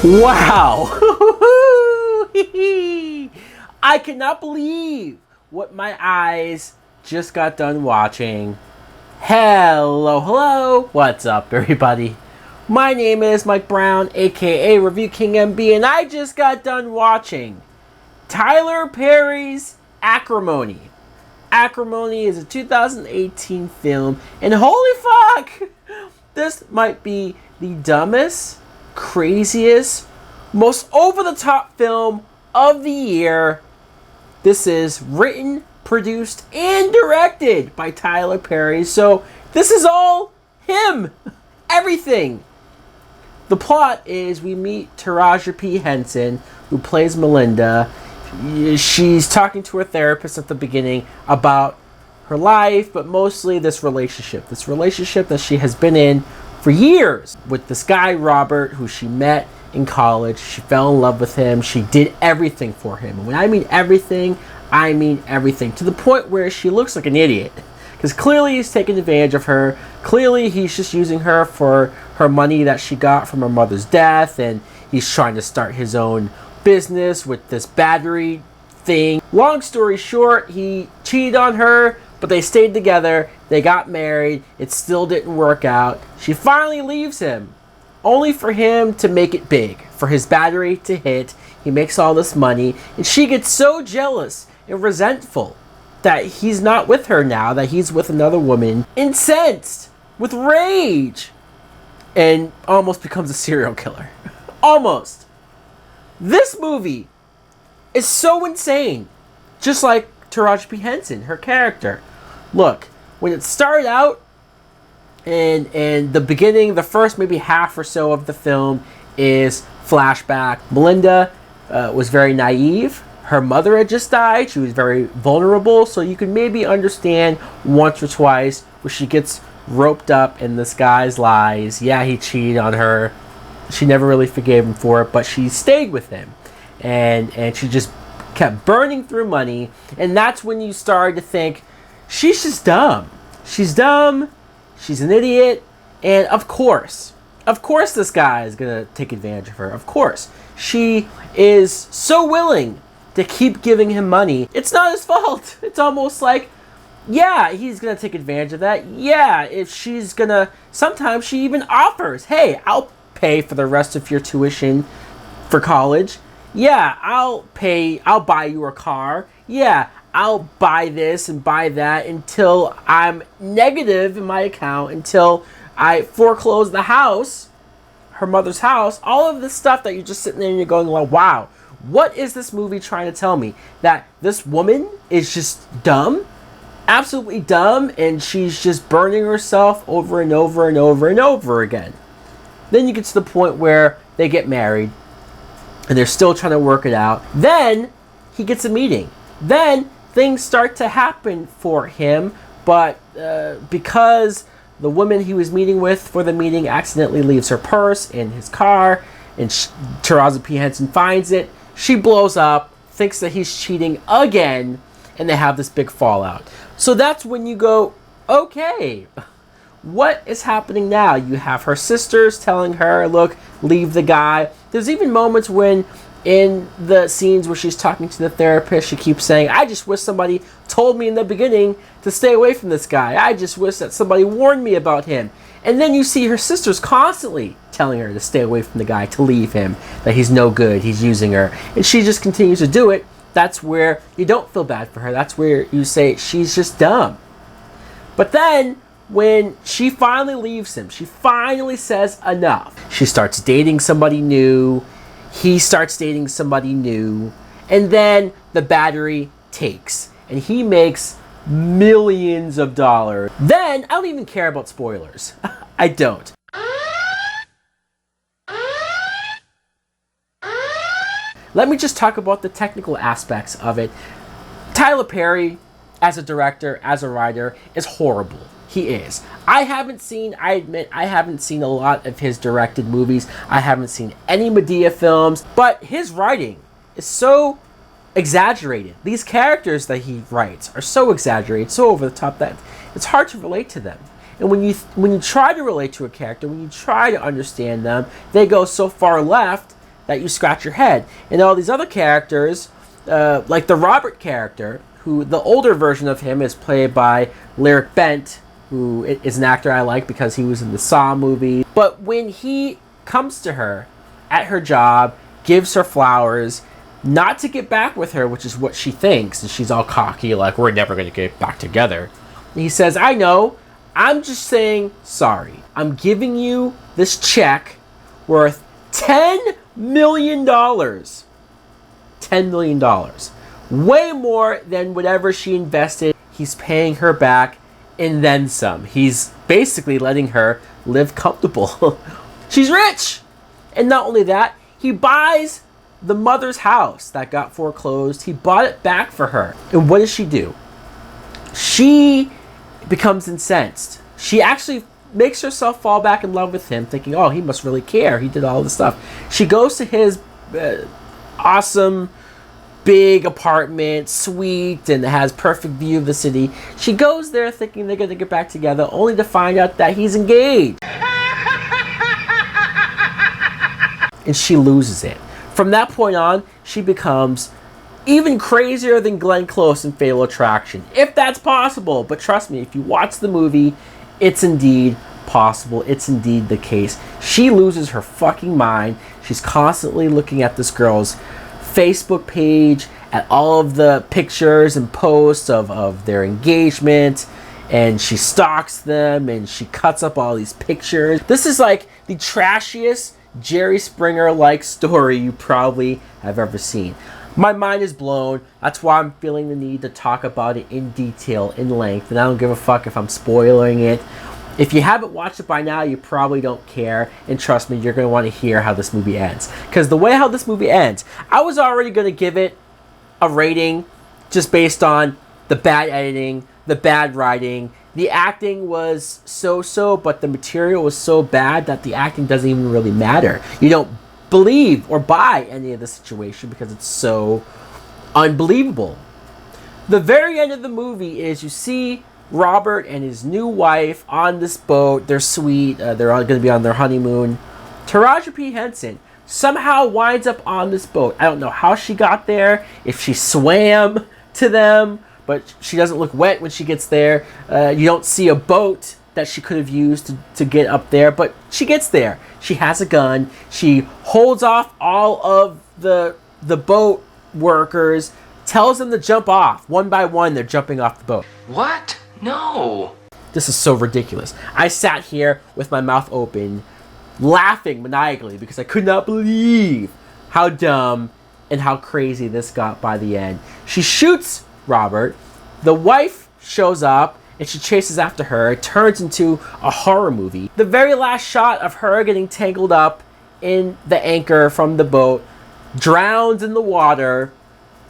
Wow! I cannot believe what my eyes just got done watching. Hello, what's up everybody? My name is Mike Brown, aka ReviewKingMB, and I just got done watching Tyler Perry's Acrimony. Acrimony is a 2018 film, and holy fuck! This might be the dumbest, craziest, most over-the-top film of the year. This is written, produced, and directed by Tyler Perry, so this is all him. Everything. The plot is we meet Taraji P. Henson, who plays Melinda. She's talking to her therapist at the beginning about her life, but mostly this relationship that she has been in for years with this guy, Robert, who she met in college. She fell in love with him. She did everything for him. And when I mean everything, I mean everything. To the point where she looks like an idiot. Because clearly he's taking advantage of her. Clearly he's just using her for her money that she got from her mother's death. And he's trying to start his own business with this battery thing. Long story short, he cheated on her, but they stayed together. They got married. It still didn't work out. She finally leaves him, only for him to make it big, for his battery to hit. He makes all this money, and she gets so jealous and resentful that he's not with her now, that he's with another woman, incensed, with rage, and almost becomes a serial killer. Almost. This movie is so insane, just like Taraji P. Henson, her character. Look, when it started out, and the beginning, the first maybe half or so of the film is flashback. Melinda was very naive. Her mother had just died. She was very vulnerable, so you can maybe understand once or twice where she gets roped up in this guy's lies. Yeah, he cheated on her. She never really forgave him for it, but she stayed with him. And she just kept burning through money. And that's when you started to think, she's just dumb. She's dumb. She's an idiot. And of course this guy is going to take advantage of her. Of course. She is so willing to keep giving him money. It's not his fault. It's almost like, yeah, he's going to take advantage of that. Yeah, if she's going to, sometimes she even offers, hey, I'll pay for the rest of your tuition for college. Yeah, I'll buy you a car. Yeah, I'll buy this and buy that until I'm negative in my account, until I foreclose the house, her mother's house. All of this stuff that you're just sitting there and you're going, well, wow, what is this movie trying to tell me? That this woman is just dumb? Absolutely dumb, and she's just burning herself over and over and over and over again. Then you get to the point where they get married, and they're still trying to work it out. Then he gets a meeting. Then things start to happen for him, but because the woman he was meeting with for the meeting accidentally leaves her purse in his car, and Taraji P. Henson finds it, she blows up, thinks that he's cheating again, and they have this big fallout. So that's when you go, okay, what is happening now? You have her sisters telling her, look, leave the guy. There's even moments when in the scenes where she's talking to the therapist, she keeps saying, I just wish somebody told me in the beginning to stay away from this guy. I just wish that somebody warned me about him. And then you see her sisters constantly telling her to stay away from the guy, to leave him, that he's no good, he's using her. And she just continues to do it. That's where you don't feel bad for her. That's where you say she's just dumb. But then when she finally leaves him, she finally says enough. She starts dating somebody new. He starts dating somebody new. And then the battery takes. And he makes millions of dollars. Then, I don't even care about spoilers. I don't. Let me just talk about the technical aspects of it. Tyler Perry, as a director, as a writer, is horrible. He is. I admit, I haven't seen a lot of his directed movies. I haven't seen any Medea films, but his writing is so exaggerated. These characters that he writes are so exaggerated, so over the top that it's hard to relate to them. And when you try to relate to a character, when you try to understand them, they go so far left that you scratch your head. And all these other characters, like the Robert character, who the older version of him is played by Lyric Bent, who is an actor I like because he was in the Saw movie. But when he comes to her at her job, gives her flowers, not to get back with her, which is what she thinks, and she's all cocky, like, we're never going to get back together. And he says, I know, I'm just saying sorry. I'm giving you this check worth $10 million. $10 million. Way more than whatever she invested. He's paying her back and then some. He's basically letting her live comfortable. She's rich! And not only that, he buys the mother's house that got foreclosed. He bought it back for her. And what does she do? She becomes incensed. She actually makes herself fall back in love with him, thinking, oh, he must really care. He did all this stuff. She goes to his awesome big apartment, suite, and has perfect view of the city. She goes there thinking they're going to get back together, only to find out that he's engaged. And she loses it. From that point on, she becomes even crazier than Glenn Close in Fatal Attraction, if that's possible. But trust me, if you watch the movie, it's indeed possible. It's indeed the case. She loses her fucking mind. She's constantly looking at this girl's Facebook page, at all of the pictures and posts of their engagement, and she stalks them, and she cuts up all these pictures. This is like the trashiest Jerry Springer-like story you probably have ever seen. My mind is blown. That's why I'm feeling the need to talk about it in detail, in length, and I don't give a fuck if I'm spoiling it. If you haven't watched it by now, you probably don't care, and trust me, you're going to want to hear how this movie ends. Because the way how this movie ends, I was already going to give it a rating just based on the bad editing, the bad writing. The acting was so-so, but the material was so bad that the acting doesn't even really matter. You don't believe or buy any of the situation because it's so unbelievable. The very end of the movie is you see Robert and his new wife on this boat. They're sweet. They're all going to be on their honeymoon. Taraji P. Henson somehow winds up on this boat. I don't know how she got there, if she swam to them, but she doesn't look wet when she gets there. You don't see a boat that she could have used to get up there, but she gets there. She has a gun. She holds off all of the boat workers, tells them to jump off. One by one, they're jumping off the boat. What? No. This is so ridiculous. I sat here with my mouth open, laughing maniacally because I could not believe how dumb and how crazy this got by the end. She shoots Robert. The wife shows up and she chases after her. It turns into a horror movie. The very last shot of her getting tangled up in the anchor from the boat, drowns in the water,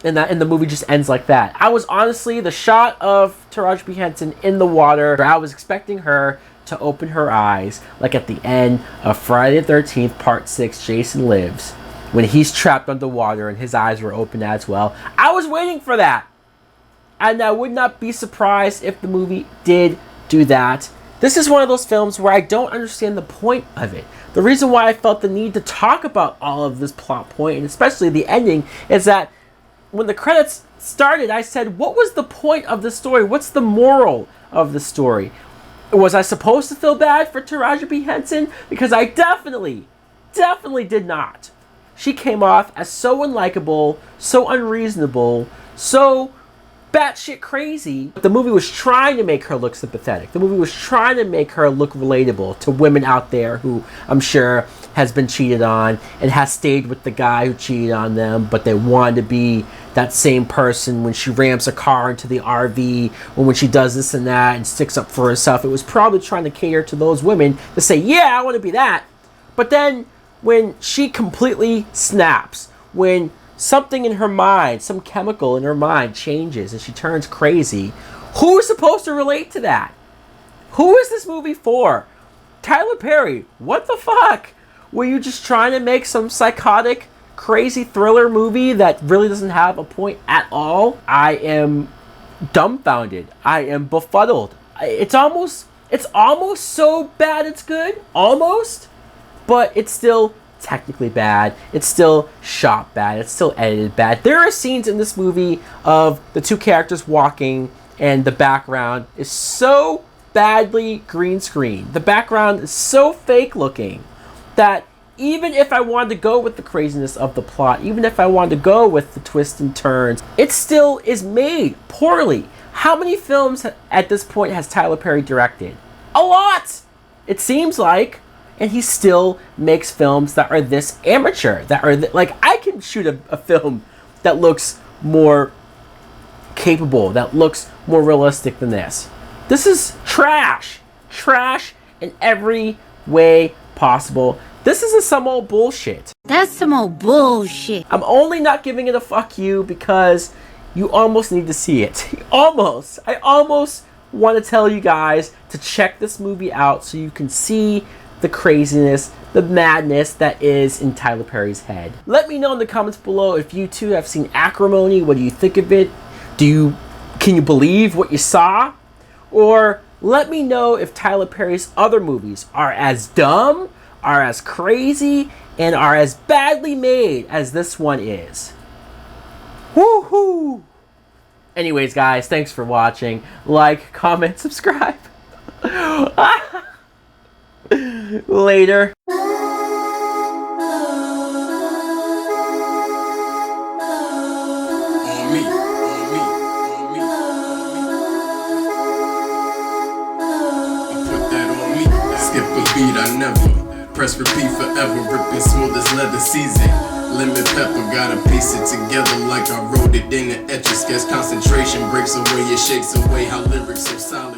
and the movie just ends like that. I was honestly, the shot of Taraji P. Henson in the water, I was expecting her to open her eyes, like at the end of Friday the 13th, Part 6, Jason Lives, when he's trapped underwater and his eyes were open as well. I was waiting for that. And I would not be surprised if the movie did do that. This is one of those films where I don't understand the point of it. The reason why I felt the need to talk about all of this plot point, and especially the ending, is that when the credits started, I said, what was the point of the story? What's the moral of the story? Was I supposed to feel bad for Taraji P. Henson? Because I definitely did not. She came off as so unlikable, so unreasonable, so batshit crazy. The movie was trying to make her look sympathetic. The movie was trying to make her look relatable to women out there who I'm sure has been cheated on and has stayed with the guy who cheated on them, but they wanted to be that same person when she rams her car into the RV, or when she does this and that and sticks up for herself. It was probably trying to cater to those women to say, yeah, I want to be that. But then when she completely snaps, when something in her mind, some chemical in her mind changes and she turns crazy, who is supposed to relate to that? Who is this movie for? Tyler Perry, what the fuck? Were you just trying to make some psychotic, crazy thriller movie that really doesn't have a point at all? I am dumbfounded. I am befuddled. It's almost so bad it's good. Almost. But it's still technically bad. It's still shot bad. It's still edited bad. There are scenes in this movie of the two characters walking and the background is so badly green screen. The background is so fake looking that even if I wanted to go with the craziness of the plot, even if I wanted to go with the twists and turns, it still is made poorly. How many films at this point has Tyler Perry directed? A lot! It seems like. And he still makes films that are this amateur, that are like, I can shoot a film that looks more capable, that looks more realistic than this. This is trash. Trash in every way possible. This is some old bullshit. That's some old bullshit. I'm only not giving it a fuck you because you almost need to see it. Almost. I almost want to tell you guys to check this movie out so you can see the craziness, the madness that is in Tyler Perry's head. Let me know in the comments below if you too have seen Acrimony. What do you think of it? Can you believe what you saw? Or let me know if Tyler Perry's other movies are as dumb, are as crazy, and are as badly made as this one is. Woohoo! Anyways, guys, thanks for watching. Like, comment, subscribe. Later. Skip a beat, I never press repeat forever, ripping smooth as leather season. Lemon pepper, gotta piece it together like I wrote it in an etch a sketch. Concentration breaks away, it shakes away how lyrics so solid.